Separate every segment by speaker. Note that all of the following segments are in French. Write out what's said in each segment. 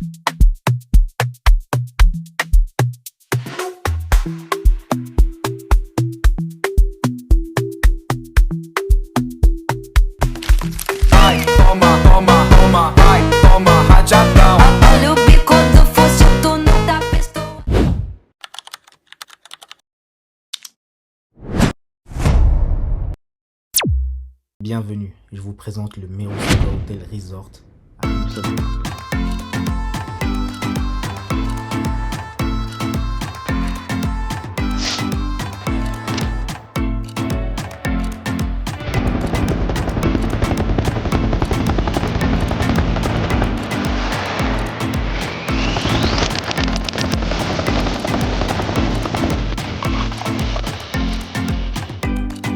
Speaker 1: Ai, toma, toma, toma, ai, toma, rajadão.
Speaker 2: Olha o bico do fosso, tu não tá pistola.
Speaker 3: Bienvenue, je vous présente le Merosoga Hotel Resort à Moussaoui.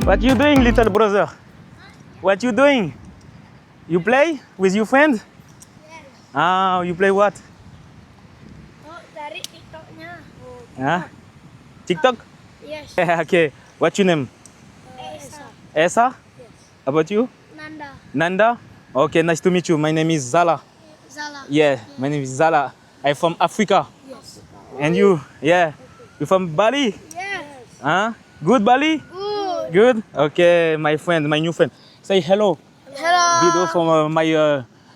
Speaker 4: What you doing, little brother? What you doing? You play with your friend?
Speaker 5: Yes.
Speaker 4: Ah, you play what?
Speaker 5: Oh, dari TikToknya.
Speaker 4: Huh? TikTok?
Speaker 5: Yes.
Speaker 4: Okay. What's your name?
Speaker 5: Esa.
Speaker 4: Esa?
Speaker 5: Yes.
Speaker 4: About you?
Speaker 5: Nanda.
Speaker 4: Nanda? Okay, nice to meet you. My name is Zala.
Speaker 5: Zala.
Speaker 4: Yeah, my name is Zala. I'm from Africa.
Speaker 5: Yes.
Speaker 4: And you? Yeah. You from Bali?
Speaker 5: Yes.
Speaker 4: Huh? Good Bali?
Speaker 5: Good.
Speaker 4: Good? Okay, my friend, my new friend. Say hello.
Speaker 5: Hello.
Speaker 4: Video from my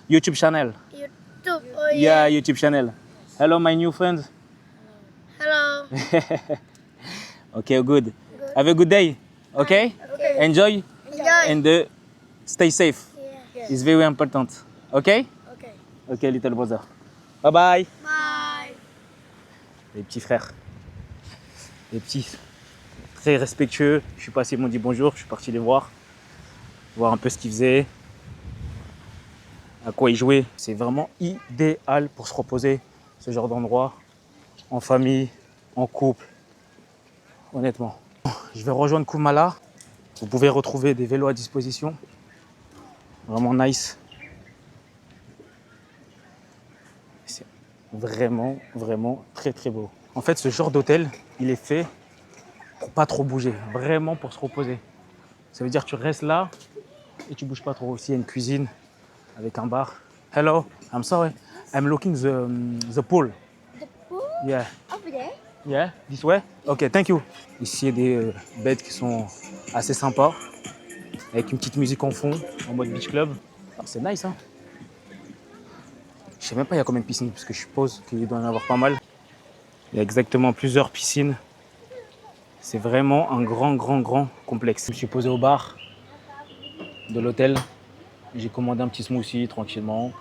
Speaker 4: YouTube channel.
Speaker 5: YouTube. Oh
Speaker 4: Yeah,
Speaker 5: yeah.
Speaker 4: YouTube channel. Hello, my new friend.
Speaker 5: Hello.
Speaker 4: Okay, good. Have a good day. Okay?
Speaker 5: Okay.
Speaker 4: Enjoy
Speaker 5: Enjoy.
Speaker 4: and stay safe.
Speaker 5: Yeah.
Speaker 4: It's very important. Okay?
Speaker 5: Okay.
Speaker 4: Okay, little brother. Bye bye.
Speaker 5: Bye.
Speaker 4: Les petits frères. Les petits. Très respectueux. Je suis passé, ils m'ont dit bonjour. Je suis parti les voir un peu ce qu'ils faisaient, à quoi ils jouaient. C'est vraiment idéal pour se reposer, ce genre d'endroit, en famille, en couple, honnêtement. Je vais rejoindre Kumala. Vous pouvez retrouver des vélos à disposition. Vraiment nice. C'est vraiment, vraiment très, très beau. En fait, ce genre d'hôtel, il est fait pour pas trop bouger, vraiment pour se reposer. Ça veut dire que tu restes là et tu bouges pas trop. Ici, il y a une cuisine avec un bar. Hello, I'm sorry. I'm looking the pool.
Speaker 5: The pool
Speaker 4: Yeah.
Speaker 5: over there.
Speaker 4: Yeah, this way? Ok, thank you. Ici, il y a des beds qui sont assez sympas, avec une petite musique en fond, en mode beach club. Ah, c'est nice, hein? Je sais même pas il y a combien de piscines, parce que je suppose qu'il doit y en avoir pas mal. Il y a exactement plusieurs piscines. C'est vraiment un grand complexe. Je me suis posé au bar de l'hôtel. J'ai commandé un petit smoothie tranquillement.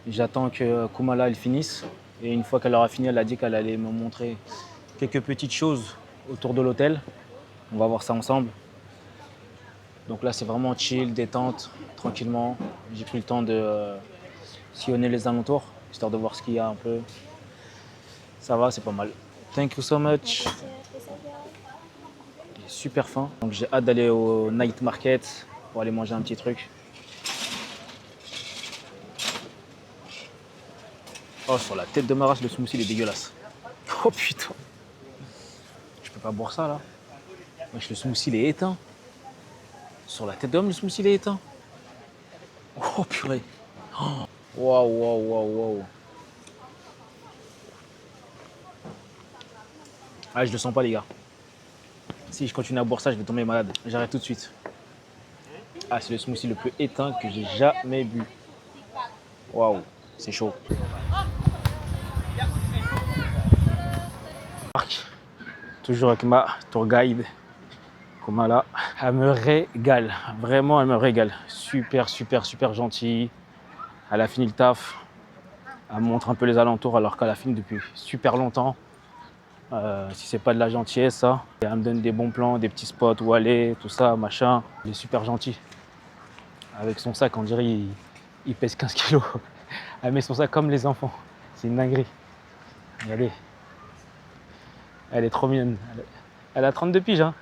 Speaker 4: J'attends que Kumala elle finisse. Et une fois qu'elle aura fini, elle a dit qu'elle allait me montrer quelques petites choses autour de l'hôtel. On va voir ça ensemble. Donc là, c'est vraiment chill, détente, tranquillement. J'ai pris le temps de sillonner les alentours, histoire de voir ce qu'il y a un peu. Ça va, c'est pas mal. Thank you so much. J'ai super faim. Donc j'ai hâte d'aller au night market pour aller manger un petit truc. Oh, sur la tête de ma race, le smoothie il est dégueulasse. Oh putain. Je peux pas boire ça là. Wesh, le smoothie il est éteint. Sur la tête d'homme, le smoothie il est éteint. Oh purée. Oh. Waouh. Ah, je le sens pas les gars. Si je continue à boire ça, je vais tomber malade. J'arrête tout de suite. Ah, c'est le smoothie le plus éteint que j'ai jamais bu. Waouh, c'est chaud. Toujours avec ma tour guide, Kumala. Elle me régale, vraiment elle me régale. Super gentille. Elle a fini le taf. Elle me montre un peu les alentours alors qu'elle a fini depuis super longtemps. Si c'est pas de la gentillesse, ça. Et elle me donne des bons plans, des petits spots où aller, tout ça, machin. Elle est super gentille. Avec son sac, on dirait il pèse 15 kilos. Elle met son sac comme les enfants. C'est une dinguerie. Regardez. Elle est trop mignonne. Elle a 32 piges. Hein.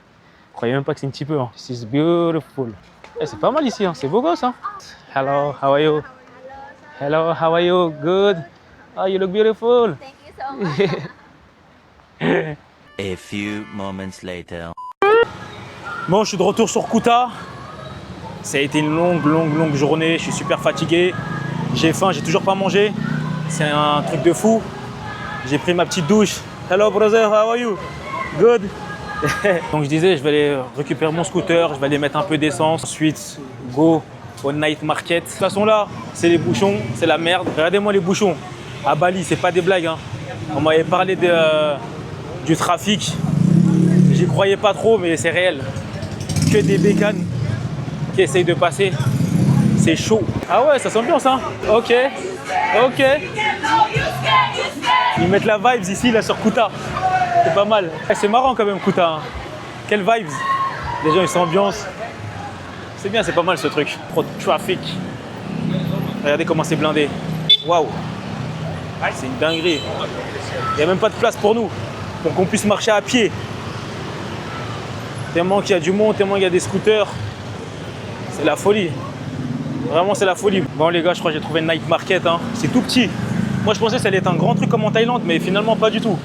Speaker 4: Croyez même pas que c'est un petit peu. Hein. This is beautiful. Eh, c'est pas mal ici. Hein. C'est beau gosse. Hein. Hello, how are you? Hello, how are you? Good. Oh, you look beautiful.
Speaker 5: Thank you so much.
Speaker 6: A few moments later.
Speaker 4: Bon, je suis de retour sur Kuta. Ça a été une longue journée. Je suis super fatigué. J'ai faim, j'ai toujours pas mangé. C'est un truc de fou. J'ai pris ma petite douche. Hello brother, how are you? Good. Donc je disais, je vais aller récupérer mon scooter, je vais aller mettre un peu d'essence. Ensuite, go au night market. De toute façon là, c'est les bouchons, c'est la merde. Regardez-moi les bouchons. À Bali, c'est pas des blagues. Hein. On m'avait parlé du trafic. J'y croyais pas trop, mais c'est réel. Que des bécanes qui essayent de passer. C'est chaud. Ah ouais, ça s'ambiance, hein. Ok, ok. Ils mettent la vibes ici, là, sur Kuta. C'est pas mal. C'est marrant quand même, Kuta. Hein. Quelle vibes. Les gens, ils s'ambiancent. C'est bien, c'est pas mal ce truc. Trop de trafic. Regardez comment c'est blindé. Waouh. C'est une dinguerie. Il n'y a même pas de place pour nous, pour qu'on puisse marcher à pied. Tellement qu'il y a du monde, tellement il y a des scooters. C'est la folie. Vraiment, c'est la folie. Bon les gars, je crois que j'ai trouvé une night market. Hein. C'est tout petit. Moi, je pensais que ça allait être un grand truc comme en Thaïlande, mais finalement, pas du tout.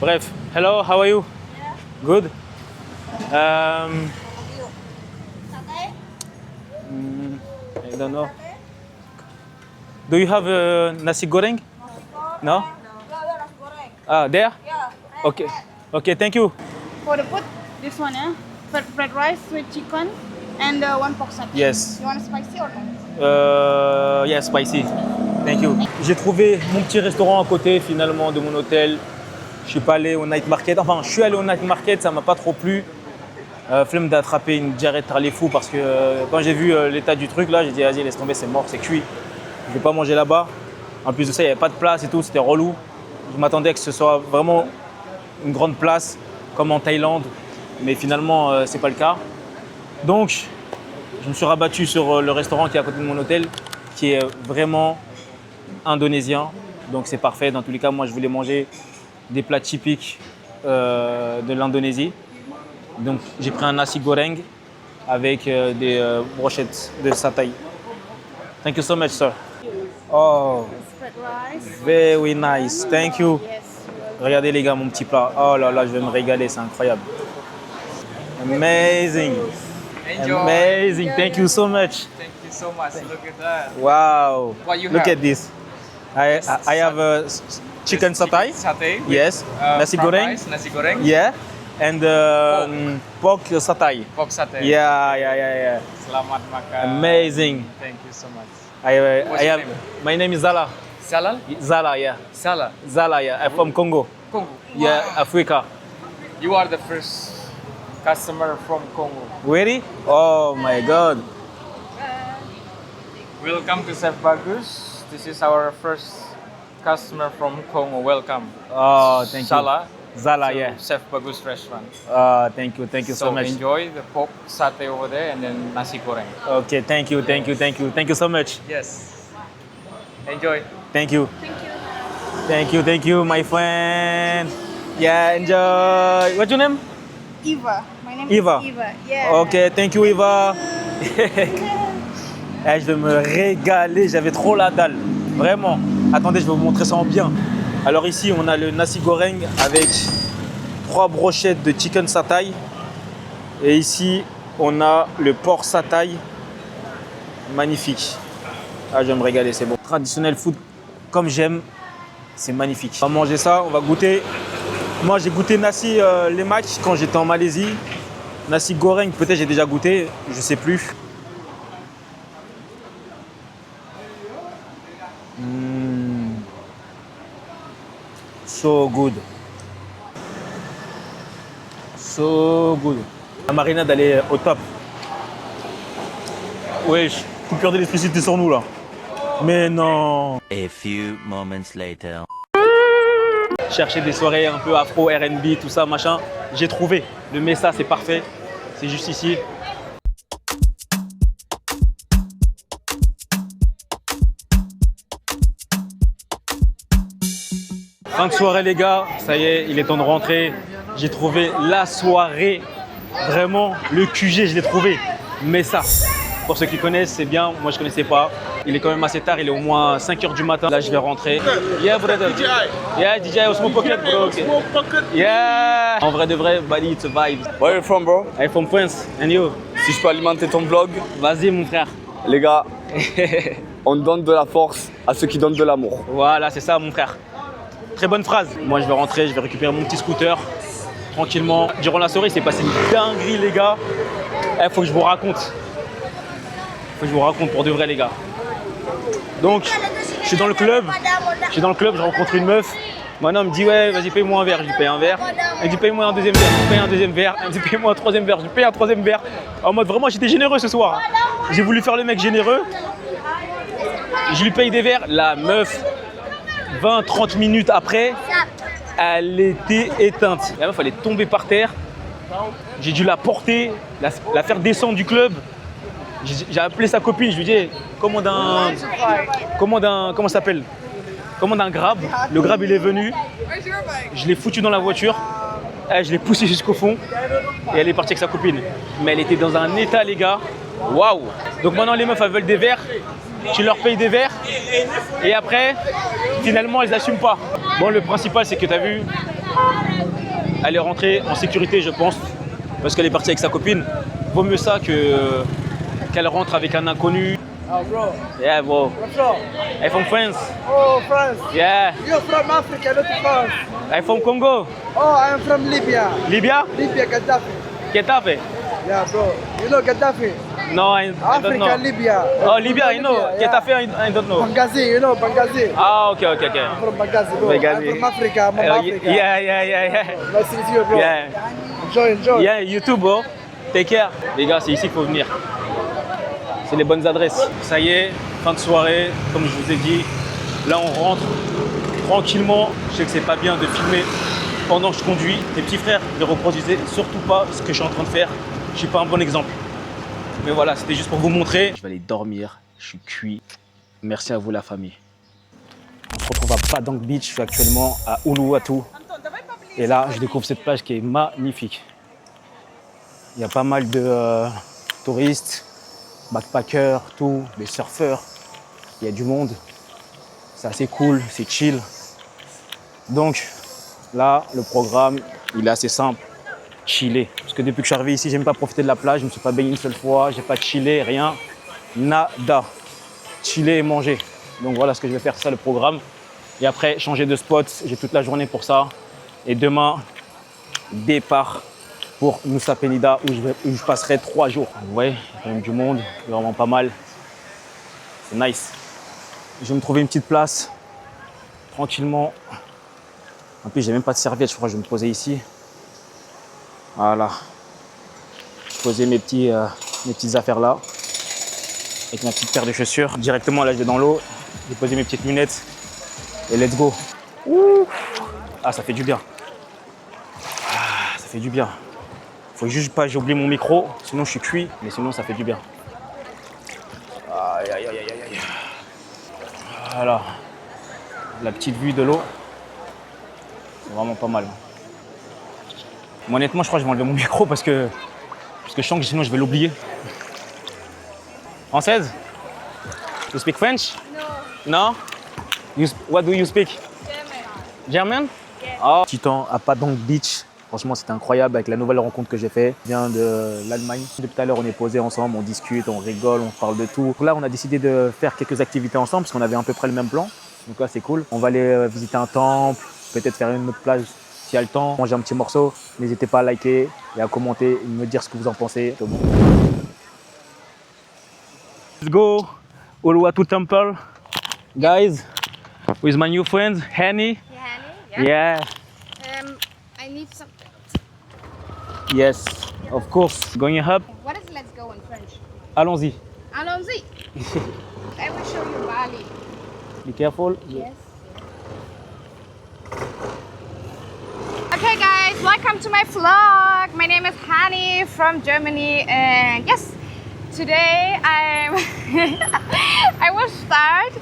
Speaker 4: Bref. Hello, how are you? Good. I don't know. Do you have nasi goreng? No? Ah, there? Okay. Okay, thank you.
Speaker 7: For the food, this one, yeah? Fried rice with chicken and one pork satay.
Speaker 4: Yes.
Speaker 7: You want spicy or not?
Speaker 4: Yeah, spicy. Thank you. J'ai trouvé mon petit restaurant à côté finalement de mon hôtel. Je suis pas allé au night market. Enfin, je suis allé au night market, ça m'a pas trop plu. Flemme d'attraper une diarrhée de les fous parce que quand j'ai vu l'état du truc là, j'ai dit vas-y laisse tomber, c'est mort, c'est cuit. Je vais pas manger là-bas. En plus de ça, il n'y avait pas de place et tout, c'était relou. Je m'attendais que ce soit vraiment une grande place comme en Thaïlande, mais finalement c'est pas le cas. Donc je me suis rabattu sur le restaurant qui est à côté de mon hôtel, qui est vraiment indonésien. Donc c'est parfait. Dans tous les cas, moi je voulais manger des plats typiques de l'Indonésie. Donc j'ai pris un nasi goreng avec des brochettes de satay. Thank you so much, sir. Oh,
Speaker 7: Fried rice.
Speaker 4: very nice. Thank you.
Speaker 7: Yes.
Speaker 4: Regardez les gars, mon petit plat. Oh là là, je vais me régaler, c'est incroyable. Amazing. Amazing. Thank you so much.
Speaker 1: Thank you so much. Look at that.
Speaker 4: Wow.
Speaker 1: What you
Speaker 4: Look
Speaker 1: have?
Speaker 4: at this. I have chicken satay.
Speaker 1: Satay. with,
Speaker 4: Yes. Nasi
Speaker 1: fried
Speaker 4: goreng.
Speaker 1: rice, nasi goreng.
Speaker 4: Yeah. And pork satay.
Speaker 1: Pork satay.
Speaker 4: Yeah.
Speaker 1: Selamat makan.
Speaker 4: Amazing.
Speaker 1: Thank you so much.
Speaker 4: I
Speaker 1: What's your
Speaker 4: have.
Speaker 1: name?
Speaker 4: My name is Zala.
Speaker 1: Salal?
Speaker 4: Zala, yeah.
Speaker 1: Sala.
Speaker 4: Zala, yeah. I'm from Congo.
Speaker 1: Congo.
Speaker 4: Yeah, Africa.
Speaker 1: You are the first customer from Congo.
Speaker 4: Really? Oh my God.
Speaker 1: Welcome to Chef Bagus. This is our first customer from Congo. Welcome.
Speaker 4: Oh, thank you.
Speaker 1: Sala.
Speaker 4: Zala,
Speaker 1: to
Speaker 4: yeah.
Speaker 1: Chef Bagus restaurant.
Speaker 4: Thank you so much.
Speaker 1: Enjoy the pork satay over there and then nasi goreng.
Speaker 4: Okay, thank you so much.
Speaker 1: Yes. Enjoy.
Speaker 4: Thank you, my friend. Yeah, enjoy. What's your name?
Speaker 7: Eva. My name
Speaker 4: Eva.
Speaker 7: is Eva. Yeah.
Speaker 4: Ok, thank you Eva. Je vais me régaler, j'avais trop la dalle. Vraiment. Attendez, je vais vous montrer ça en bien. Alors ici, on a le nasi goreng avec 3 brochettes de chicken satay. Et ici, on a le porc satay. Magnifique. Ah, je vais me régaler, c'est bon. Traditionnel food comme j'aime, c'est magnifique. On va manger ça, on va goûter. Moi, j'ai goûté nasi lemak quand j'étais en Malaisie. Nasi goreng, peut-être j'ai déjà goûté, je sais plus. So good. So good. La marinade, elle est au top. Wesh, coupure d'électricité sur nous là. Mais non.
Speaker 6: A few moments later.
Speaker 4: Chercher des soirées un peu afro, R&B, tout ça, machin. J'ai trouvé. Le Mesa, c'est parfait. C'est juste ici. Fin de soirée les gars, ça y est, il est temps de rentrer. J'ai trouvé la soirée, vraiment le QG, je l'ai trouvé. Mesa, pour ceux qui connaissent, c'est bien, moi je connaissais pas. Il est quand même assez tard, il est au moins 5h du matin. Là je vais rentrer. Yeah brother. Yeah DJ Osmo Pocket bro. Okay. Yeah. En vrai de vrai, Bali it's a vibe.
Speaker 8: Where are you from, bro?
Speaker 4: I'm from France, and you?
Speaker 8: Si je peux alimenter ton vlog,
Speaker 4: Vas-y mon frère.
Speaker 8: les gars, On donne de la force à ceux qui donnent de l'amour.
Speaker 4: Voilà, c'est ça mon frère. Très bonne phrase. Moi je vais rentrer, je vais récupérer mon petit scooter tranquillement. Durant la soirée, c'est passé une dinguerie les gars. Faut que je vous raconte. Faut que je vous raconte pour de vrai les gars. Donc, je suis dans le club, je rencontre une meuf. Maintenant, elle me dit ouais, vas-y paye-moi un verre. Je lui paye un verre. Elle me dit paye-moi un deuxième verre. Je lui paye un deuxième verre. Elle me dit paye-moi un troisième verre. Je lui paye un troisième verre. En mode vraiment, j'étais généreux ce soir. J'ai voulu faire le mec généreux. Je lui paye des verres. La meuf, 20-30 minutes après, elle était éteinte. La meuf, elle est tombée par terre. J'ai dû la porter, la faire descendre du club. J'ai appelé sa copine, je lui ai dit commande un comment ça s'appelle? Commande un grab. Le grab il est venu. Je l'ai foutu dans la voiture. Je l'ai poussé jusqu'au fond et elle est partie avec sa copine. Mais elle était dans un état les gars. Waouh! Donc maintenant les meufs elles veulent des verres. Tu leur payes des verres et après finalement elles n'assument pas. Bon le principal c'est que tu as vu, elle est rentrée en sécurité je pense parce qu'elle est partie avec sa copine. Vaut mieux ça que qu'elle rentre avec un inconnu.
Speaker 9: Oh, bro.
Speaker 4: Yeah, bro.
Speaker 9: Where from?
Speaker 4: I'm from France.
Speaker 9: Oh, France.
Speaker 4: Yeah.
Speaker 9: You're from Africa, not France.
Speaker 4: I'm from Congo.
Speaker 9: Oh, I'm from Libya.
Speaker 4: Libya?
Speaker 9: Libya, Gaddafi.
Speaker 4: Gaddafi?
Speaker 9: Yeah, bro. You know Gaddafi?
Speaker 4: No, I don't
Speaker 9: Africa,
Speaker 4: know.
Speaker 9: Libya.
Speaker 4: Oh, Libya, I know.
Speaker 9: Yeah.
Speaker 4: Gaddafi, I don't know.
Speaker 9: Benghazi, you know Benghazi?
Speaker 4: Ah, okay.
Speaker 9: I'm from Benghazi, bro.
Speaker 4: Benghazi.
Speaker 9: I'm from Africa, I'm from Africa.
Speaker 4: Yeah.
Speaker 9: Nice to meet you, bro.
Speaker 4: Yeah.
Speaker 9: Enjoy.
Speaker 4: Yeah, YouTube, bro. Take care. Les gars, c'est ici qu'il faut venir. C'est les bonnes adresses. Ça y est, fin de soirée, comme je vous ai dit. Là, on rentre tranquillement. Je sais que c'est pas bien de filmer pendant que je conduis. Mes petits frères, ne reproduisez surtout pas ce que je suis en train de faire. Je suis pas un bon exemple. Mais voilà, c'était juste pour vous montrer. Je vais aller dormir. Je suis cuit. Merci à vous, la famille. On se retrouve à Padang Beach. Je suis actuellement à Uluwatu. Et là, je découvre cette plage qui est magnifique. Il y a pas mal de touristes, backpackers, tout, des surfeurs. Il y a du monde. C'est assez cool, c'est chill. Donc là, le programme, il est assez simple. Chiller. Parce que depuis que je suis arrivé ici, j'ai même pas profité de la plage. Je ne me suis pas baigné une seule fois. J'ai pas chillé, rien. Nada. Chiller et manger. Donc voilà ce que je vais faire, c'est ça le programme. Et après, changer de spot. J'ai toute la journée pour ça. Et demain, départ pour Nusa Penida où je passerai 3 jours. Vous voyez, il y a quand même du monde, vraiment pas mal. C'est nice. Je vais me trouver une petite place, tranquillement. En plus, j'ai même pas de serviette, je crois que je vais me poser ici. Voilà. Je posais mes petites affaires là, avec ma petite paire de chaussures. Directement, là, je vais dans l'eau. J'ai posé mes petites lunettes et let's go. Ouh. Ah, ça fait du bien. Ah, ça fait du bien. Faut juste pas, j'ai oublié mon micro, sinon je suis cuit, mais sinon ça fait du bien. Aïe. Voilà. La petite vue de l'eau, c'est vraiment pas mal. Mais honnêtement, je crois que je vais enlever mon micro parce que je sens que sinon je vais l'oublier. Française? You speak French? No. No? What do you speak? German. German? Yeah. Oh. Petit temps à Padang Beach. Franchement, c'était incroyable avec la nouvelle rencontre que j'ai faite. Je viens de l'Allemagne. Depuis tout à l'heure, on est posés ensemble, on discute, on rigole, on parle de tout. Donc là, on a décidé de faire quelques activités ensemble parce qu'on avait à peu près le même plan. Donc là, c'est cool. On va aller visiter un temple, peut-être faire une autre plage s'il y a le temps, manger un petit morceau. N'hésitez pas à liker et à commenter et me dire ce que vous en pensez. Let's go, Uluwatu Temple. Guys, with my new friend, Hani. Yeah.
Speaker 5: I need some.
Speaker 4: Yes, of course. Going up.
Speaker 5: What is let's go in French?
Speaker 4: Allons-y.
Speaker 5: Allons-y. I will show you Bali.
Speaker 4: Be careful.
Speaker 5: Yes. Okay guys, welcome to my vlog. My name is Hani from Germany and yes, today I will start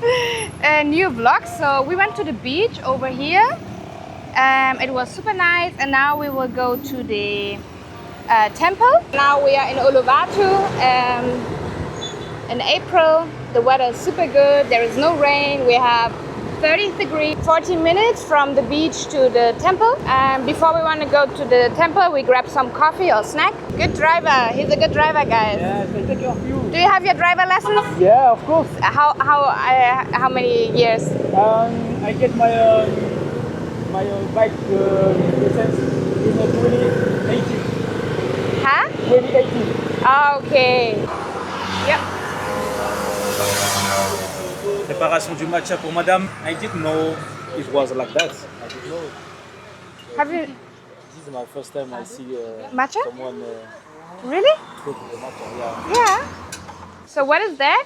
Speaker 5: a new vlog. So we went to the beach over here. It was super nice and now we will go to the temple. Now we are in Uluwatu. In April, the weather is super good. There is no rain. We have 30 degrees, 40 minutes from the beach to the temple. And before we want to go to the temple, we grab some coffee or snack. Good driver. He's a good driver, guys.
Speaker 9: Yes, I take care of you.
Speaker 5: Do you have your driver lessons?
Speaker 9: Yeah, of course.
Speaker 5: How many years?
Speaker 9: I get my bike license in 2018.
Speaker 5: Huh?
Speaker 9: 2018.
Speaker 5: Okay. Yep.
Speaker 4: Préparation du matcha pour madame. I didn't know it was like that.
Speaker 10: I didn't know.
Speaker 5: Have you
Speaker 10: This is my first time I see
Speaker 5: matcha?
Speaker 10: someone
Speaker 5: Really?
Speaker 10: taking the matcha. Yeah.
Speaker 5: Yeah. So what is that?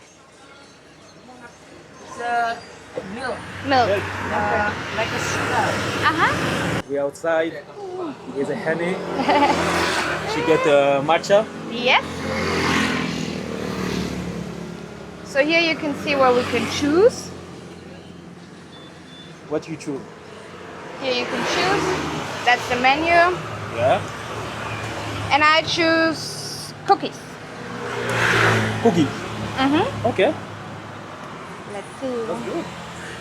Speaker 7: Milk.
Speaker 5: Milk.
Speaker 7: Like a sugar.
Speaker 5: Uh-huh.
Speaker 4: We outside with a honey. She get matcha.
Speaker 5: Yes. So here you can see what we can choose.
Speaker 4: What you choose?
Speaker 5: Here you can choose. That's the menu.
Speaker 4: Yeah.
Speaker 5: And I choose cookies.
Speaker 4: Cookie.
Speaker 5: Mm-hmm.
Speaker 4: Okay.
Speaker 5: Let's see.
Speaker 4: That's good.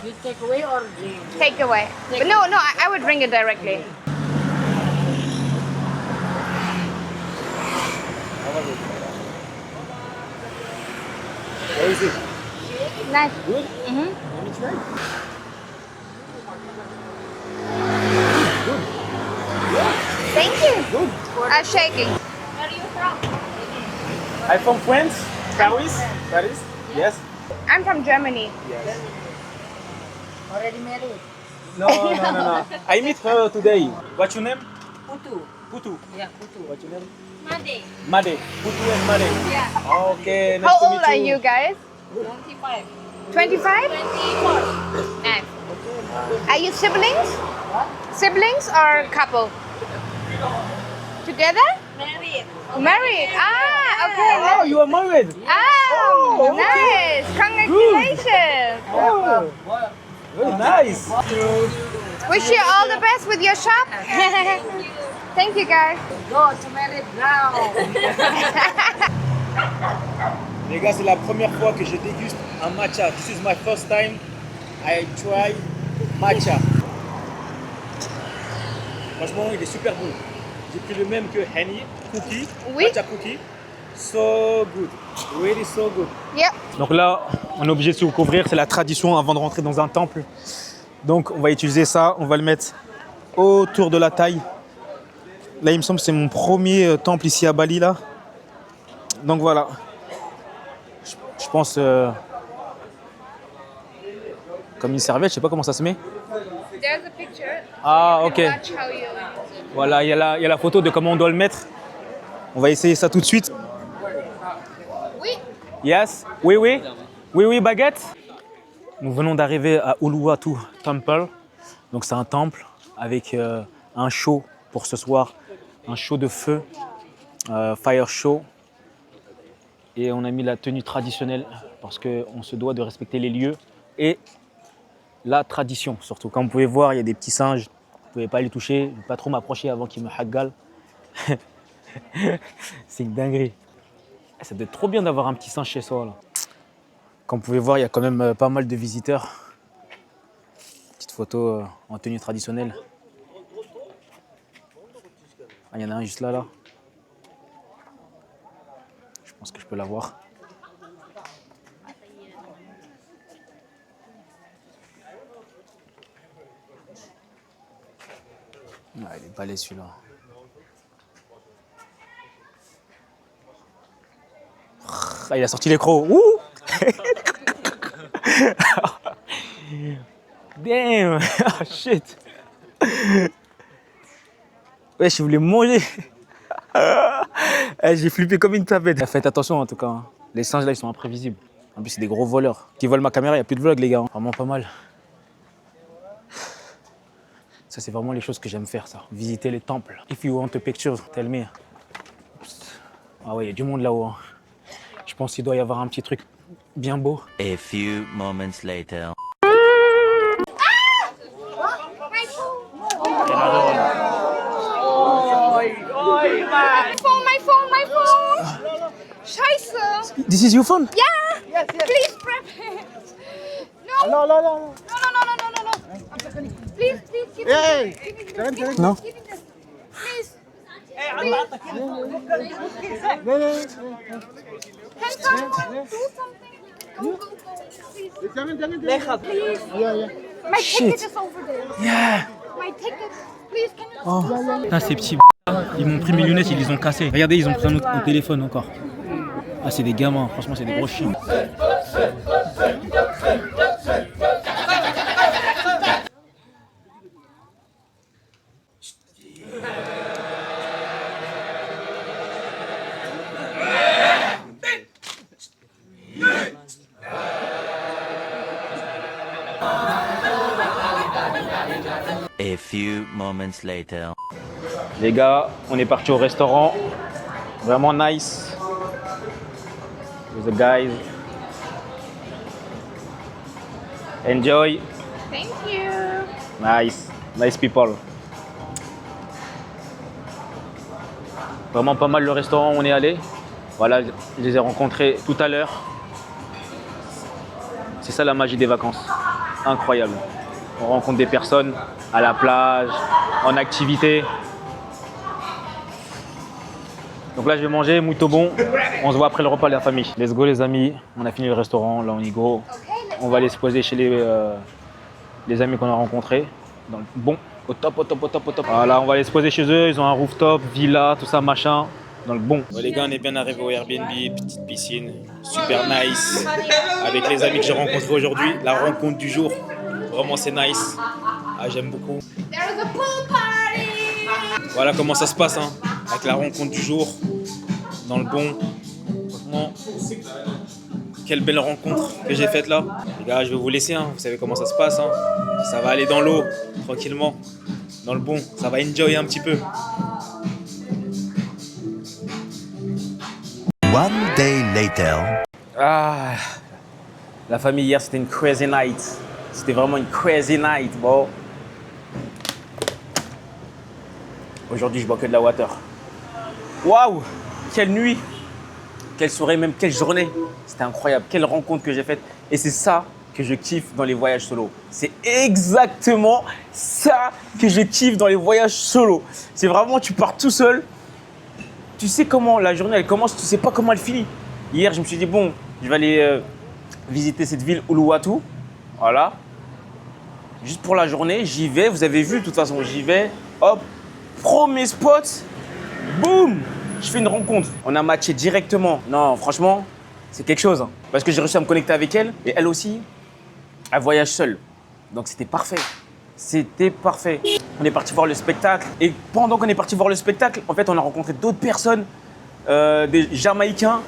Speaker 7: You take away or drink?
Speaker 5: Take away. But no, I would bring it directly.
Speaker 4: How is it?
Speaker 5: Nice.
Speaker 4: Good?
Speaker 5: Mm-hmm.
Speaker 4: Let me try.
Speaker 5: Thank you.
Speaker 4: Good.
Speaker 5: I'm shaking.
Speaker 4: I'm from France. Paris. Paris. Yes.
Speaker 5: I'm from Germany.
Speaker 4: Yes.
Speaker 7: Already married?
Speaker 4: No. I meet her today. What's your name?
Speaker 7: Putu.
Speaker 4: Putu.
Speaker 7: Yeah, Putu.
Speaker 4: What's your name?
Speaker 7: Made.
Speaker 4: Made. Putu and Made.
Speaker 7: Yeah.
Speaker 4: Okay. Nice
Speaker 5: How
Speaker 4: to
Speaker 5: old
Speaker 4: meet
Speaker 5: are
Speaker 4: you.
Speaker 5: you guys?
Speaker 7: 25.
Speaker 5: 25?
Speaker 7: 24.
Speaker 5: Nice. Are you siblings? Siblings or couple? Together?
Speaker 7: Married.
Speaker 5: Married. Ah, okay.
Speaker 4: Oh, you are married.
Speaker 5: Oh,
Speaker 4: okay.
Speaker 5: nice. Congratulations.
Speaker 4: Oh, very nice.
Speaker 5: Wish you all the best with your shop. Thank you, guys.
Speaker 7: Go to married now.
Speaker 4: Les gars, c'est la première fois que je déguste un matcha. This is my first time I try matcha. Franchement, il est super bon. J'ai pris le même que honey cookie,
Speaker 5: Oui.
Speaker 4: matcha cookie. So good, really so good.
Speaker 5: Yep.
Speaker 4: Donc là, on est obligé de se couvrir, c'est la tradition avant de rentrer dans un temple. Donc on va utiliser ça, on va le mettre autour de la taille. Là, il me semble que c'est mon premier temple ici à Bali là. Donc voilà. Je pense comme une serviette, je sais pas comment ça se met.
Speaker 5: There's a picture.
Speaker 4: Ah, ok.
Speaker 5: Watch how you...
Speaker 4: Voilà, il y a la photo de comment on doit le mettre. On va essayer ça tout de suite.
Speaker 5: Oui.
Speaker 4: Yes, oui, baguette. Nous venons d'arriver à Uluwatu Temple. Donc c'est un temple avec un show pour ce soir, un show de feu, fire show. Et on a mis la tenue traditionnelle parce qu'on se doit de respecter les lieux et la tradition surtout. Comme vous pouvez voir, il y a des petits singes. Vous ne pouvez pas les toucher, je ne vais pas trop m'approcher avant qu'ils me haggalent. C'est une dinguerie. Ça doit être trop bien d'avoir un petit singe chez soi là. Comme vous pouvez voir, il y a quand même pas mal de visiteurs. Petite photo en tenue traditionnelle. Ah, il y en a un juste là. Je pense que je peux la voir. Ah, il est balèze celui-là. Ah, il a sorti les crocs. Ouh. Damn. Oh shit. Ouais, je voulais manger. J'ai flippé comme une tapette. Faites attention en tout cas. Hein. Les singes là, ils sont imprévisibles. En plus, c'est des gros voleurs. Qui volent ma caméra, il n'y a plus de vlog les gars. Hein. Vraiment pas mal. Ça, c'est vraiment les choses que j'aime faire, ça. Visiter les temples. If you want a picture, tell me. Ah ouais, il y a du monde là-haut. Hein. Je pense qu'il doit y avoir un petit truc bien beau.
Speaker 6: A few moments later.
Speaker 5: My phone. Scheiße.
Speaker 4: This is your phone?
Speaker 5: Yeah. Yes. Please prep it. No.
Speaker 9: No.
Speaker 5: No.
Speaker 4: Non.
Speaker 5: Can someone do something? Go, please. My ticket is over there.
Speaker 4: Yeah.
Speaker 5: My ticket. Please, can you?
Speaker 4: Là, ces petits ils m'ont pris mes lunettes, ils les ont cassées. Regardez, ils ont pris un autre téléphone encore. Ah, c'est des gamins, franchement, c'est des gros chiens.
Speaker 6: A few moments later.
Speaker 4: Les gars, on est parti au restaurant. Vraiment nice. With the guys. Enjoy.
Speaker 5: Thank you.
Speaker 4: Nice. Nice people. Vraiment pas mal le restaurant où on est allé. Voilà, je les ai rencontrés tout à l'heure. C'est ça la magie des vacances. Incroyable. On rencontre des personnes à la plage, en activité. Donc là, je vais manger, muito bon. On se voit après le repas de la famille. Let's go les amis. On a fini le restaurant, là on y go. On va aller se poser chez les amis qu'on a rencontrés. Dans le bon, au top, au top, au top, au top. Voilà, on va aller se poser chez eux. Ils ont un rooftop, villa, tout ça, machin. Dans le bon. Ouais, les gars, on est bien arrivés au Airbnb, petite piscine, super nice. Avec les amis que j'ai rencontrés aujourd'hui, la rencontre du jour. Vraiment, c'est nice. Ah, j'aime beaucoup.
Speaker 5: There's a pool party.
Speaker 4: Voilà comment ça se passe, hein, avec la rencontre du jour, dans le bon. Franchement, quelle belle rencontre que j'ai faite là. Les gars, je vais vous laisser, hein. Vous savez comment ça se passe. Hein. Ça va aller dans l'eau, tranquillement, dans le bon. Ça va enjoy un petit peu.
Speaker 6: One day later.
Speaker 4: Ah, la famille hier, c'était une crazy night. C'était vraiment une crazy night, bon. Aujourd'hui, je bois que de la water. Waouh, quelle nuit, quelle soirée, même quelle journée. C'était incroyable, quelle rencontre que j'ai faite. Et c'est ça que je kiffe dans les voyages solo. C'est exactement ça que je kiffe dans les voyages solo. C'est vraiment, tu pars tout seul. Tu sais comment la journée elle commence, tu sais pas comment elle finit. Hier, je me suis dit, bon, je vais aller visiter cette ville Uluwatu. Voilà. Juste pour la journée, j'y vais. Vous avez vu, de toute façon, j'y vais. Hop, premier spot. Boum, je fais une rencontre. On a matché directement. Non, franchement, c'est quelque chose. Hein. Parce que j'ai réussi à me connecter avec elle. Et elle aussi, elle voyage seule. Donc c'était parfait. C'était parfait. On est parti voir le spectacle. Et pendant qu'on est parti voir le spectacle, en fait, on a rencontré d'autres personnes, des Jamaïcains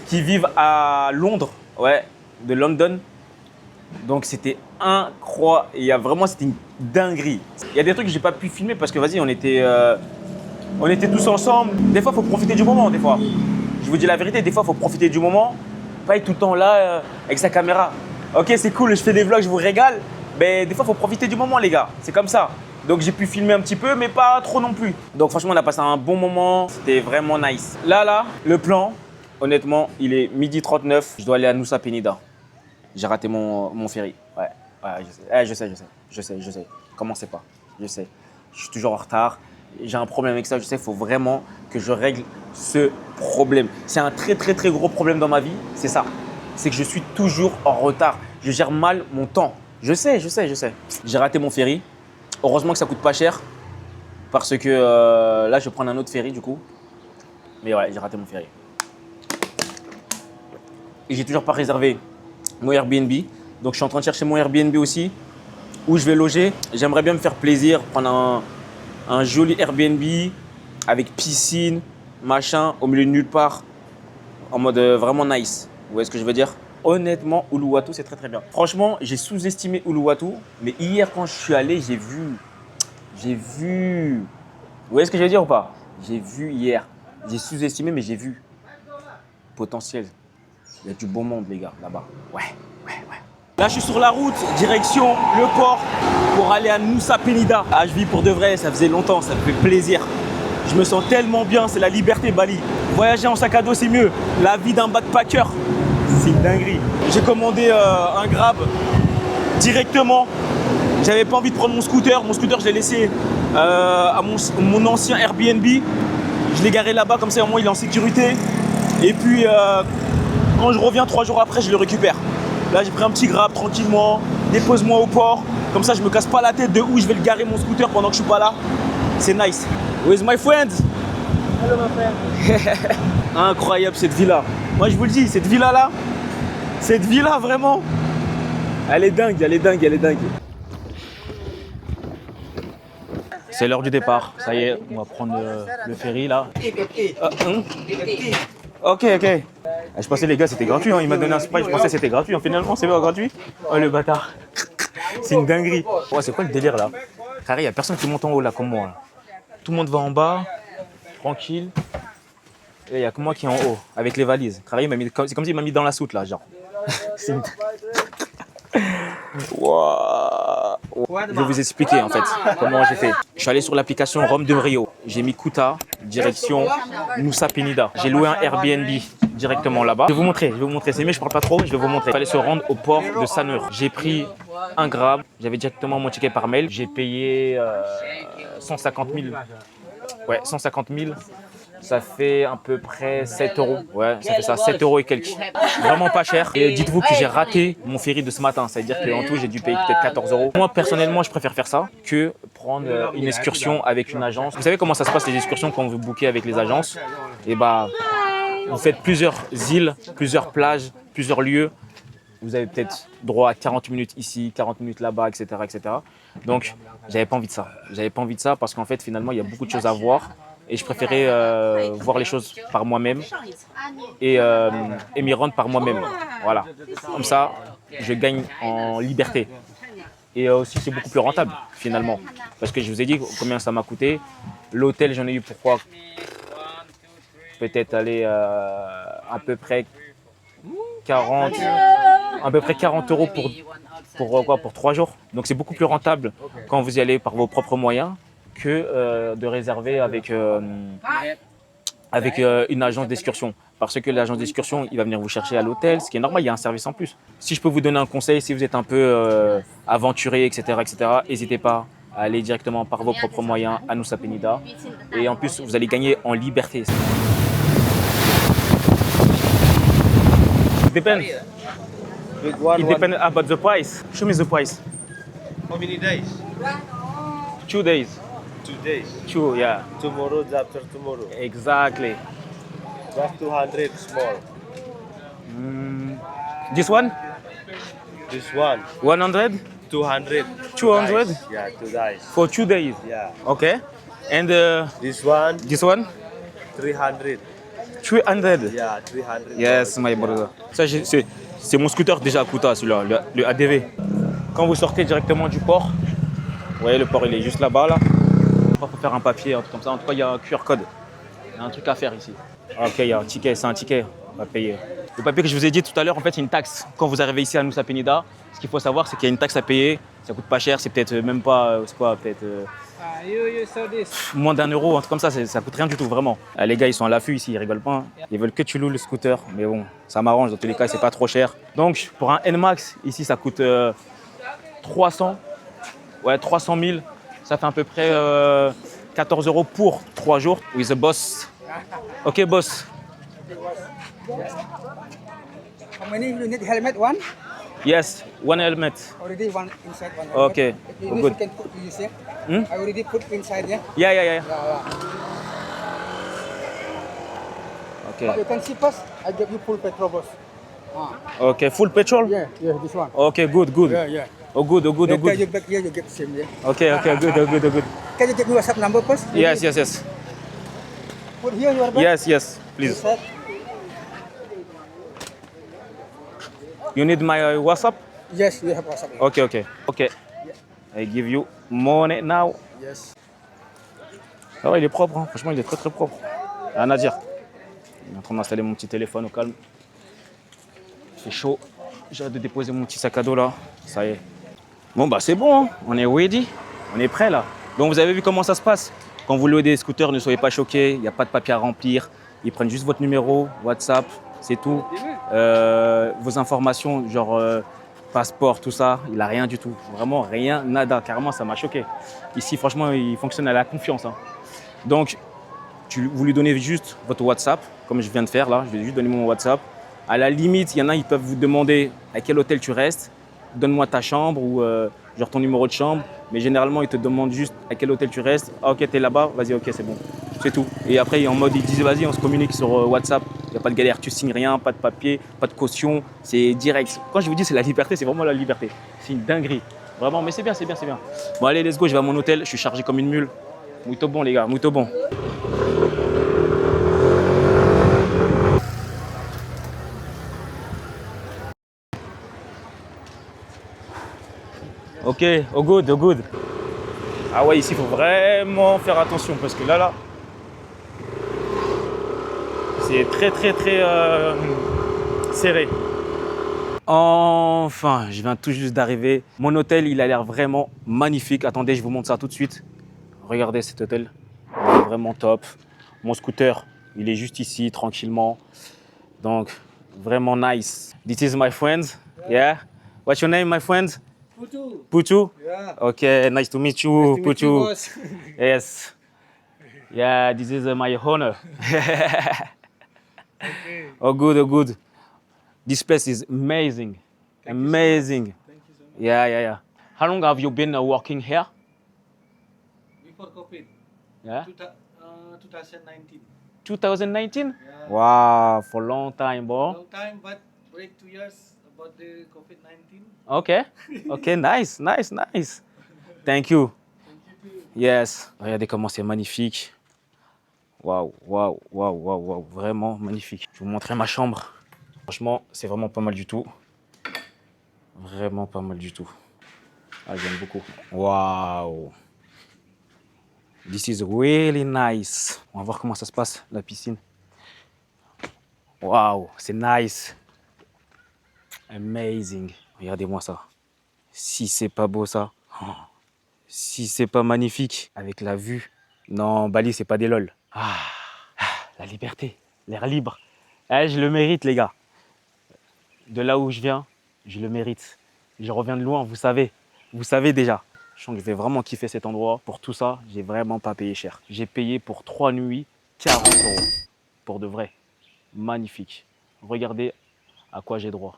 Speaker 4: qui vivent à Londres, ouais, de London. Donc c'était incroyable. Vraiment, c'était une dinguerie. Il y a des trucs que j'ai pas pu filmer parce que vas-y, on était tous ensemble. Des fois, il faut profiter du moment. Des fois, je vous dis la vérité. Des fois, il faut profiter du moment. Pas être tout le temps là avec sa caméra. Ok, c'est cool. Je fais des vlogs, je vous régale. Mais des fois, il faut profiter du moment, les gars. C'est comme ça. Donc, j'ai pu filmer un petit peu, mais pas trop non plus. Donc, franchement, on a passé un bon moment. C'était vraiment nice. Là, le plan, honnêtement, il est 12h39. Je dois aller à Nusa Penida. J'ai raté mon ferry. Ouais, je sais. Commencez pas. Je sais. Je suis toujours en retard. J'ai un problème avec ça. Je sais, il faut vraiment que je règle ce problème. C'est un très, très, très gros problème dans ma vie. C'est ça. C'est que je suis toujours en retard. Je gère mal mon temps. Je sais. J'ai raté mon ferry. Heureusement que ça coûte pas cher. Parce que là, je vais prendre un autre ferry du coup. Mais ouais, j'ai raté mon ferry. Et j'ai toujours pas réservé mon Airbnb. Donc, je suis en train de chercher mon Airbnb aussi. Où je vais loger. J'aimerais bien me faire plaisir. Prendre un joli Airbnb avec piscine, machin, au milieu de nulle part. En mode vraiment nice. Vous voyez ce que je veux dire? Honnêtement, Uluwatu, c'est très très bien. Franchement, j'ai sous-estimé Uluwatu, mais hier quand je suis allé, j'ai vu. Vous voyez ce que je veux dire ou pas? J'ai vu hier. J'ai sous-estimé, mais j'ai vu. Potentiel. Il y a du beau monde, les gars, là-bas. Ouais. Là, je suis sur la route, direction le port, pour aller à Nusa Penida. Ah, je vis pour de vrai, ça faisait longtemps, ça me fait plaisir. Je me sens tellement bien, c'est la liberté, Bali. Voyager en sac à dos, c'est mieux. La vie d'un backpacker. C'est une dinguerie. J'ai commandé un Grab directement J'avais pas envie de prendre mon scooter. Mon scooter, je l'ai laissé à mon ancien Airbnb. Je l'ai garé là-bas, comme ça au moins il est en sécurité. Et puis quand je reviens 3 jours après, je le récupère. Là, j'ai pris un petit Grab tranquillement. Dépose-moi au port. Comme ça, je me casse pas la tête de où je vais le garer mon scooter pendant que je suis pas là. C'est nice. Where's my friend?
Speaker 9: Hello, my friend.
Speaker 4: Incroyable cette villa. Moi, je vous le dis, cette villa-là, vraiment, elle est dingue, elle est dingue, elle est dingue. C'est l'heure du départ. Ça y est, on va prendre le ferry là. Ok. Je pensais les gars c'était gratuit, hein. Il m'a donné un spray, je pensais c'était gratuit. Finalement c'est pas gratuit. Oh le bâtard. C'est une dinguerie. Ouais, c'est quoi le délire là? Carré, il n'y a personne qui monte en haut là comme moi. Là. Tout le monde va en bas, tranquille. Et il n'y a que moi qui est en haut, avec les valises. Carré, c'est comme s'il m'a mis dans la soute là, genre. Wow. Je vais vous expliquer en fait comment j'ai fait. Je suis allé sur l'application Rome de Rio. J'ai mis Kuta, direction Nusa Penida. J'ai loué un Airbnb directement là-bas. Je vais vous montrer. C'est mieux, je parle pas trop, je vais vous montrer. Il fallait se rendre au port de Sanur. J'ai pris un Grab. J'avais directement mon ticket par mail. J'ai payé 150 000. Ouais, 150 000. Ça fait à peu près 7 euros. Ouais, ça fait ça, 7 euros et quelques. Vraiment pas cher. Et dites-vous que j'ai raté mon ferry de ce matin. C'est-à-dire qu'en tout, j'ai dû payer peut-être 14 euros. Moi, personnellement, je préfère faire ça que prendre une excursion avec une agence. Vous savez comment ça se passe les excursions quand vous bookez avec les agences? Et bah, vous faites plusieurs îles, plusieurs plages, plusieurs lieux. Vous avez peut-être droit à 40 minutes ici, 40 minutes là-bas, etc., etc. Donc, j'avais pas envie de ça. J'avais pas envie de ça parce qu'en fait, finalement, il y a beaucoup de choses à voir. Et je préférais voir les choses par moi-même et m'y rendre par moi-même. Voilà. Comme ça, je gagne en liberté. Et aussi, c'est beaucoup plus rentable, finalement. Parce que je vous ai dit combien ça m'a coûté. L'hôtel, j'en ai eu pour quoi? Peut-être aller à peu près 40 euros pour 3 jours. Donc, c'est beaucoup plus rentable quand vous y allez par vos propres moyens que de réserver avec une agence d'excursion. Parce que l'agence d'excursion, il va venir vous chercher à l'hôtel, ce qui est normal, il y a un service en plus. Si je peux vous donner un conseil, si vous êtes un peu aventuré, etc., n'hésitez pas à aller directement par vos propres moyens à Nusa Penida. Et en plus, vous allez gagner en liberté. It depends. It depends about the price. Show me the price.
Speaker 10: How many days?
Speaker 4: 2 days.
Speaker 10: 2 days.
Speaker 4: 2, yeah.
Speaker 10: Tomorrow, after tomorrow.
Speaker 4: Exactly.
Speaker 10: Just 200 small.
Speaker 4: This one?
Speaker 10: This one,
Speaker 4: 100?
Speaker 10: 200.
Speaker 4: 200?
Speaker 10: Dice. Yeah, 2 dice.
Speaker 4: For 2 days?
Speaker 10: Yeah.
Speaker 4: Okay. And
Speaker 10: This one,
Speaker 4: this one?
Speaker 10: 300.
Speaker 4: 300?
Speaker 10: Yeah, 300.
Speaker 4: Yes, my brother. Ça, c'est mon scooter déjà à Kuta, celui-là, le ADV. Quand vous sortez directement du port, vous voyez, le port, il est juste là-bas, là. On va faire un papier, un truc comme ça. En tout cas, il y a un QR code. Il y a un truc à faire ici. Ok, il y a un ticket, c'est un ticket. On va payer. Le papier que je vous ai dit tout à l'heure, en fait, c'est une taxe. Quand vous arrivez ici à Nusa Penida, ce qu'il faut savoir, c'est qu'il y a une taxe à payer. Ça coûte pas cher, c'est peut-être même pas, c'est quoi, peut-être moins d'1 euro, un truc comme ça. Ça coûte rien du tout, vraiment. Les gars, ils sont à l'affût ici, ils rigolent pas. Hein. Ils veulent que tu loues le scooter, mais bon, ça m'arrange. Dans tous les cas, c'est pas trop cher. Donc, pour un N-Max, ici, ça coûte 300 000. Ça fait à peu près 14 euros pour 3 jours. With the boss. Ok, boss.
Speaker 9: How many you need helmet? One?
Speaker 4: Yes, one helmet.
Speaker 9: Already one inside one helmet.
Speaker 4: Okay,
Speaker 9: If you
Speaker 4: oh,
Speaker 9: need,
Speaker 4: good.
Speaker 9: you can put this here.
Speaker 4: Hmm?
Speaker 9: I already put inside here.
Speaker 4: Yeah.
Speaker 9: But
Speaker 4: Okay.
Speaker 9: you can see first, I give you full petrol boss.
Speaker 4: Okay, full petrol?
Speaker 9: Yeah, this one.
Speaker 4: Okay, good.
Speaker 9: Yeah.
Speaker 4: Oh, good.
Speaker 9: Later you back here, you get same here.
Speaker 4: Okay, good.
Speaker 9: Can you get me WhatsApp number first?
Speaker 4: Yes.
Speaker 9: Put here your bag.
Speaker 4: Yes, please.
Speaker 9: Inside.
Speaker 4: You need my WhatsApp?
Speaker 9: Yes, we have WhatsApp.
Speaker 4: Okay. I give you money now.
Speaker 9: Yes.
Speaker 4: Ah ouais, il est propre, hein. Franchement, il est très propre. Rien à dire. Il est en train d'installer mon petit téléphone au calme. C'est chaud. J'ai hâte de déposer mon petit sac à dos là. Ça y est. Bon, bah c'est bon, hein. On est ready. On est prêt là. Donc vous avez vu comment ça se passe. Quand vous louez des scooters, ne soyez pas choqués. Il n'y a pas de papier à remplir. Ils prennent juste votre numéro, WhatsApp, c'est tout. Vos informations, genre passeport, tout ça, il a rien du tout. Vraiment rien, nada. Carrément, ça m'a choqué. Ici, franchement, il fonctionne à la confiance, hein. Donc, vous lui donnez juste votre WhatsApp, comme je viens de faire là. Je vais juste donner mon WhatsApp. À la limite, il y en a, ils peuvent vous demander à quel hôtel tu restes. Donne-moi ta chambre ou genre ton numéro de chambre. Mais généralement, ils te demandent juste à quel hôtel tu restes. Ah, ok, t'es là-bas, vas-y, ok, c'est bon. C'est tout. Et après, en mode, ils disent, vas-y, on se communique sur WhatsApp. Il n'y a pas de galère, tu signes rien, pas de papier, pas de caution. C'est direct. Quand je vous dis c'est la liberté, c'est vraiment la liberté. C'est une dinguerie. Vraiment, mais c'est bien, c'est bien, c'est bien. Bon, allez, let's go, je vais à mon hôtel. Je suis chargé comme une mule. Muito bon, les gars, muito bon. Ok, oh good, oh good. Ah ouais, ici, il faut vraiment faire attention parce que là, c'est très, très, très serré. Enfin, je viens tout juste d'arriver. Mon hôtel, il a l'air vraiment magnifique. Attendez, je vous montre ça tout de suite. Regardez cet hôtel, il est vraiment top. Mon scooter, il est juste ici, tranquillement. Donc, vraiment nice. This is my friend. Yeah. What's your name, my friend?
Speaker 9: Putu.
Speaker 4: Putu?
Speaker 9: Yeah.
Speaker 4: Okay, nice to meet you,
Speaker 9: Nice to meet
Speaker 4: Putu.
Speaker 9: you, boss.
Speaker 4: Yes. Yeah, this is my honor.
Speaker 9: Okay.
Speaker 4: Oh, good, oh, good. This place is amazing. Amazing.
Speaker 9: Thank you so much.
Speaker 4: Yeah. How long have you been working here?
Speaker 9: Before COVID,
Speaker 4: Yeah.
Speaker 9: 2019.
Speaker 4: 2019?
Speaker 9: Yeah.
Speaker 4: Wow, for a long time, bro.
Speaker 9: Long time, but break 2 years about the COVID-19.
Speaker 4: Okay. Okay, nice. Thank you. Yes. Regardez comment c'est magnifique. Waouh. Vraiment magnifique. Je vais vous montrer ma chambre. Franchement, c'est vraiment pas mal du tout. Vraiment pas mal du tout. Ah, j'aime beaucoup. Waouh. This is really nice. On va voir comment ça se passe, la piscine. Waouh, c'est nice. Amazing. Regardez-moi ça. Si c'est pas beau ça. Oh. Si c'est pas magnifique. Avec la vue. Non, Bali, c'est pas des lol. La liberté. L'air libre. Je le mérite, les gars. De là où je viens, je le mérite. Je reviens de loin, vous savez. Vous savez déjà. Je sens que je vais vraiment kiffer cet endroit. Pour tout ça, j'ai vraiment pas payé cher. J'ai payé pour 3 nuits 40 €. Pour de vrai. Magnifique. Regardez à quoi j'ai droit.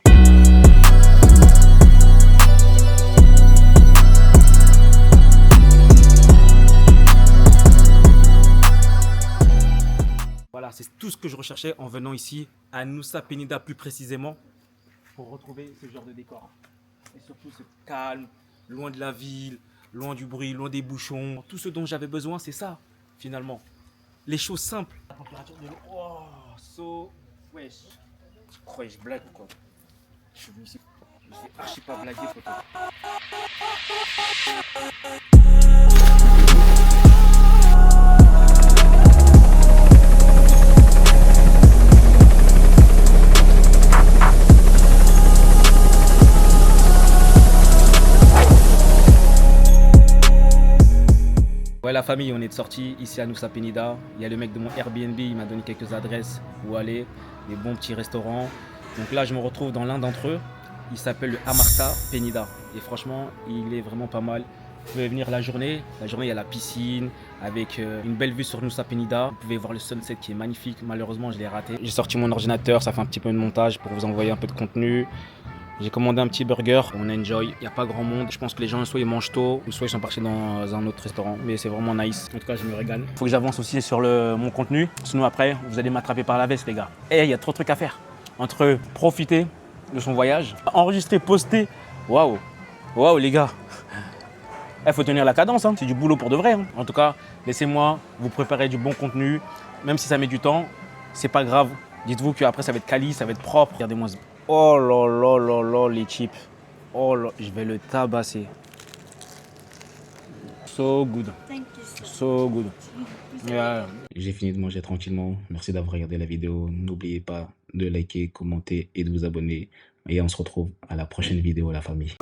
Speaker 4: Voilà, c'est tout ce que je recherchais en venant ici à Nusa Penida plus précisément pour retrouver ce genre de décor. Et surtout ce calme, loin de la ville, loin du bruit, loin des bouchons. Tout ce dont j'avais besoin, c'est ça, finalement. Les choses simples. La température de l'eau, oh, so wesh. Tu crois que je blague ou quoi? Je suis venu ici, je vais archi pas blaguer, photo. Ouais, la famille, on est sorti ici à Nusa Penida. Il y a le mec de mon Airbnb, il m'a donné quelques adresses où aller, des bons petits restaurants. Donc là, je me retrouve dans l'un d'entre eux. Il s'appelle le Amarta Penida. Et franchement, il est vraiment pas mal. Vous pouvez venir la journée. La journée, il y a la piscine avec une belle vue sur Nusa Penida. Vous pouvez voir le sunset qui est magnifique. Malheureusement, je l'ai raté. J'ai sorti mon ordinateur, ça fait un petit peu de montage pour vous envoyer un peu de contenu. J'ai commandé un petit burger, on enjoy, il n'y a pas grand monde. Je pense que les gens soit ils mangent tôt, ou soit ils sont partis dans un autre restaurant. Mais c'est vraiment nice. En tout cas, je me régale. Faut que j'avance aussi sur mon contenu. Sinon après, vous allez m'attraper par la veste, les gars. Et il y a trop de trucs à faire. Entre profiter de son voyage, enregistrer, poster. Waouh, les gars. Il faut tenir la cadence, hein. C'est du boulot pour de vrai. Hein. En tout cas, laissez-moi vous préparer du bon contenu. Même si ça met du temps, c'est pas grave. Dites-vous qu'après, ça va être quali, ça va être propre. Regardez-moi. Oh là, les chips. Oh là, je vais le tabasser. So good.
Speaker 7: Thank you.
Speaker 4: So good. Yeah.
Speaker 3: J'ai fini de manger tranquillement. Merci d'avoir regardé la vidéo. N'oubliez pas de liker, commenter et de vous abonner. Et on se retrouve à la prochaine vidéo, la famille.